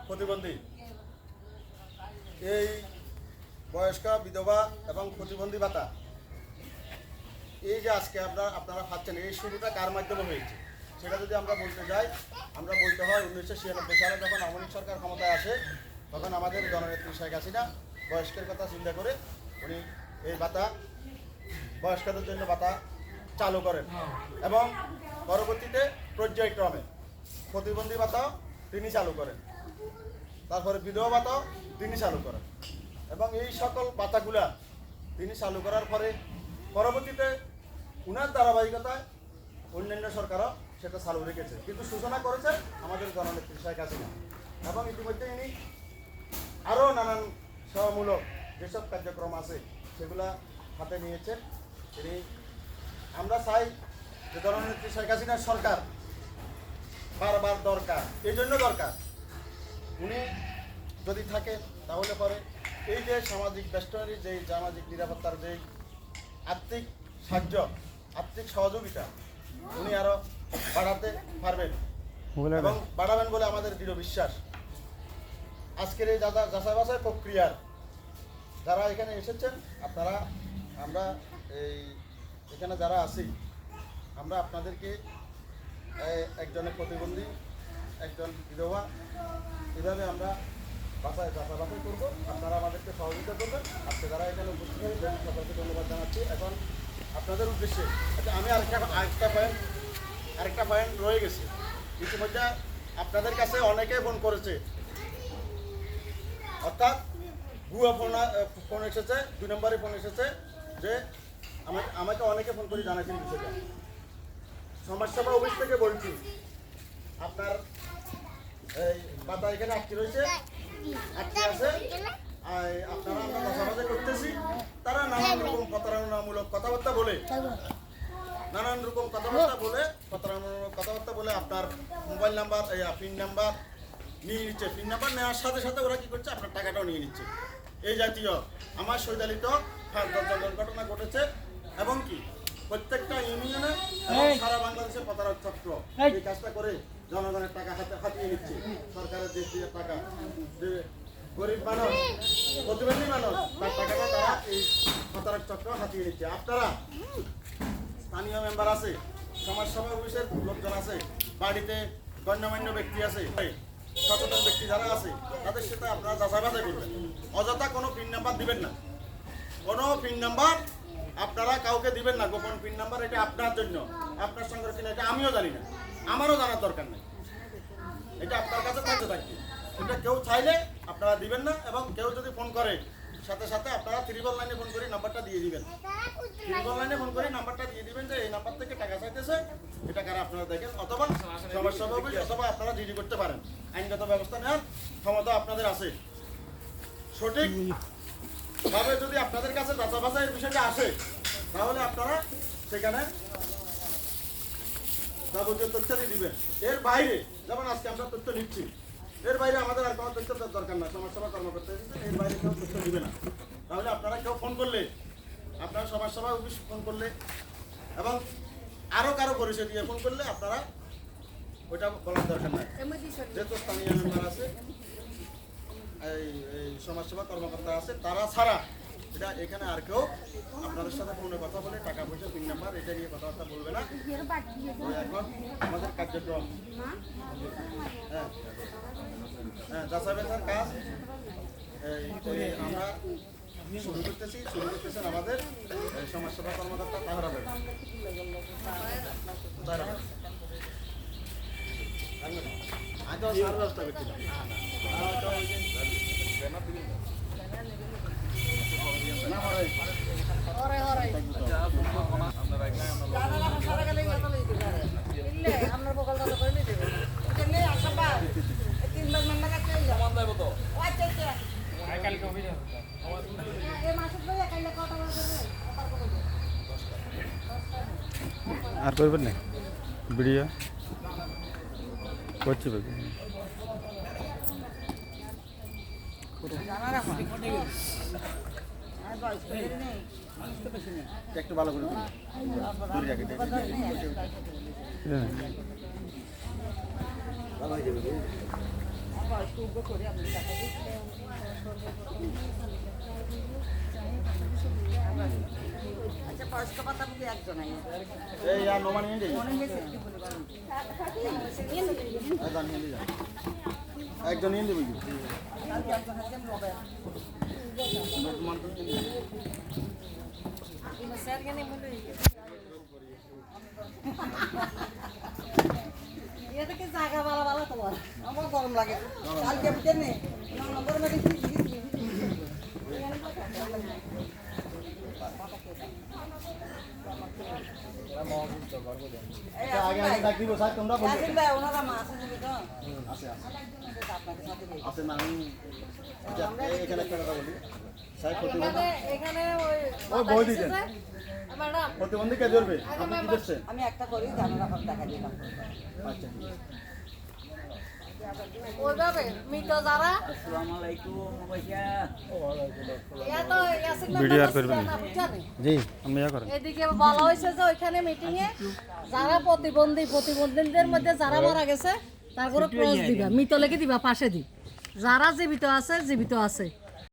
প্রতিবন্ধী, এই বয়স্ক বিধবা এবং প্রতিবন্ধী ভাতা, এই যে আজকে আপনারা পাচ্ছেন, এই শুরুটা কার মাধ্যমে হয়েছে সেটা যদি আমরা বলতে যাই, আমরা বলতে হয় 1996 সালে যখন আওয়ামী লীগ সরকার ক্ষমতায় আসে, তখন আমাদের জননেত্রী শেখ হাসিনা বয়স্কের কথা চিন্তা করে উনি এই ভাতা, বয়স্কদের জন্য ভাতা চালু করেন এবং পরবর্তীতে পর্যায়ক্রমে প্রতিবন্ধী ভাতাও তিনি চালু করেন, তারপরে বিধবা ভাতাও তিনি চালু করেন এবং এই সকল ভাতাগুলা তিনি চালু করার পরে পরবর্তীতে উনার ধারাবাহিকতায় অন্যান্য সরকারও সেটা চালু রেখেছে, কিন্তু সূচনা করেছে আমাদের জননেত্রী শেখ হাসিনা এবং ইতিমধ্যে ইনি আরও নানান সেবামূলক যেসব কার্যক্রম আছে সেগুলা হাতে নিয়েছেন তিনি। আমরা চাই যে জননেত্রী শেখ হাসিনার সরকার বারবার দরকার, এই জন্য দরকার উনি যদি থাকে তাহলে পরে এই যে সামাজিক বেষ্টনী, যে সামাজিক নিরাপত্তার যে আর্থিক সাহায্য, আর্থিক সহযোগিতা উনি আরও বাড়াতে পারবেন এবং বাড়াবেন বলে আমাদের দৃঢ় বিশ্বাস। আজকের এই যাচাই বাছাই প্রক্রিয়ার যারা এখানে এসেছেন আপনারা, আমরা এই এখানে যারা আছি আমরা আপনাদেরকে একজনের প্রতিবন্ধী, একজন বিধবা, এভাবে আমরা যাচাই বাছাই করবো, আপনারা আমাদেরকে সহযোগিতা করবেন। আপনি যারা এখানে উপস্থিত হয়েছেন সকলকে ধন্যবাদ জানাচ্ছি। এখন আপনাদের উদ্দেশ্যে আমি আরেকটা পয়েন্ট রয়ে গেছে, ইতিমধ্যে আপনাদের কাছে অনেকে ফোন করেছে, অর্থাৎ ভুয়া ফোন এসেছে, 2 নম্বরে ফোন এসেছে যে আমাকে অনেকে ফোন করে জানাচ্ছেন বিষয়টা। সমাজসেবা অফিস থেকে বলছি আপনার এই বাতা এখানে আটকে রয়েছে, আটকে আছে, আপনারা আমরা কথাবার্তা করতেছি, তারা নানান রকম প্রতারণামূলক কথাবার্তা বলে আপনার মোবাইল নাম্বার, পিন নাম্বার নিয়ে নিচ্ছে। পিন নাম্বার নেওয়ার সাথে সাথে ওরা কী করছে, আপনার টাকাটাও নিয়ে নিচ্ছে। এই জাতীয় আমার সৈদালিত ঘটনা ঘটেছে এবং কি প্রত্যেকটা ইউনিয়নে সারা বাংলাদেশের প্রতারক চক্র এই কাজটা করে জনগণের টাকা হাতিয়ে নিচ্ছে, সরকারের দেশ দিয়ে টাকা, যে গরিব মানুষ, প্রতিবন্ধী মানুষ, তার টাকাটা তারা এই প্রতারক চক্র হাতিয়ে নিচ্ছে। আপনারা স্থানীয় মেম্বার আছে, সমাজসেবা অফিসের লোকজন আছে, বাড়িতে গণ্যমান্য ব্যক্তি আছে, সচেতন ব্যক্তি যারা আছে তাদের সাথে আপনারা যাচাই বাছাই করবেন। অযথা কোনো পিন নাম্বার দিবেন না, কোনো পিন নাম্বার আপনারা কাউকে দিবেন না। গোপন পিন নাম্বার এটা আপনার জন্য, আপনার সঙ্গে কিনা এটা আমিও জানি না, আমারও জানার দরকার নেই, এটা আপনার কাছে থাকতে থাকবে। এটা কেউ চাইলে আপনারা দিবেন না এবং কেউ যদি ফোন করে সাথে সাথে আপনারা 999 ফোন করে নাম্বারটা দিয়ে দিবেন। 999 ফোন করে নাম্বারটা দিয়ে দিবেন যে এই নাম্বার থেকে টাকা চাইতেছে, এটা কারা আপনারা দেখেন, অথবা সমাজসেবা অফিস, অথবা আপনারা জিডি করতে পারেন। আইনগত ব্যবস্থা নেওয়ার ক্ষমতা আপনাদের আছে। সঠিকভাবে যদি আপনাদের কাছে যাচাই বাছাইয়ের বিষয়টা আসে তাহলে আপনারা সেখানে যাবতীয় তথ্য দিয়ে দিবেন। এর বাইরে যেমন আজকে আমরা তথ্য নিচ্ছি, এর বাইরে আমাদের আর কোনো তথ্য দরকার না। সমাজসেবা কর্মকর্তা এর বাইরে কেউ তথ্য দিবে না। তাহলে আপনারা কেউ ফোন করলে, আপনারা সমাজসেবা অফিস ফোন করলে এবং আরও কারো পরিচয় দিয়ে ফোন করলে আপনারা ওইটা বলার দরকার নাই। যেহেতু স্থানীয় মেম্বার আছে, এই সমাজসেবা কর্মকর্তা আছে, তারা ছাড়া এটা এখানে আর কেউ আপনাদের সাথে ফোনে কথা বলে টাকা পয়সা, পিন নাম্বার এটা নিয়ে কথাবার্তা বলবে না। এখন আমাদের কার্যক্রম যাচাই বাছাইয়ের কাজ আমরা শুরু করতেছেন আমাদের সমাজসেবা কর্মকর্তা তাহরা হবে। আজ সার ব্যবস্থা করছিলাম আর করবেন না ভিডিও করছি একটু ভালো করে ভালো হয়ে যাবে। আচ্ছা বয়স্ক ভাতা বুঝি একজন আই এই আর নোমানি নিয়ে যাই মনে হয়েছে একটু বলে বলুন একজন নিয়ে দেবে কালকে একজন আছেন মোবাইল এটাকে জায়গা ভালো ভালো তোমার আমার গরম লাগে কালকে বুঝে নে নম্বর মেরে আগে আগে ডাক দিব স্যার তোমরা বলবে ভাই ওনারা মা আছে নাকি তো আছে আছে আপনাদের সাথে আছে না আমি এখানে একটা কথা বলি স্যার প্রতিবন্ধী এখানে ওই ওই বই দিতেন ম্যাডাম প্রতিবন্ধী কে ধরবে আপনি কি দিচ্ছেন আমি একটা করি জানার আপনার দেখা দিলাম আচ্ছা ঠিক আছে। ওইভাবে মৃত যারা আসসালামু আলাইকুম ভাইয়া এত ইয়াসিন ভিডিও আর করবেন না বুঝছেন জি আপনি ইয়া করেন এদিকে বলা হয়েছে যে ওইখানে মিটিং এ যারা প্রতিবন্ধীদের মধ্যে যারা মারা গেছে তারপরে ক্রস দিবা মৃত লেগে দিবা পাশে দি যারা জীবিত আছে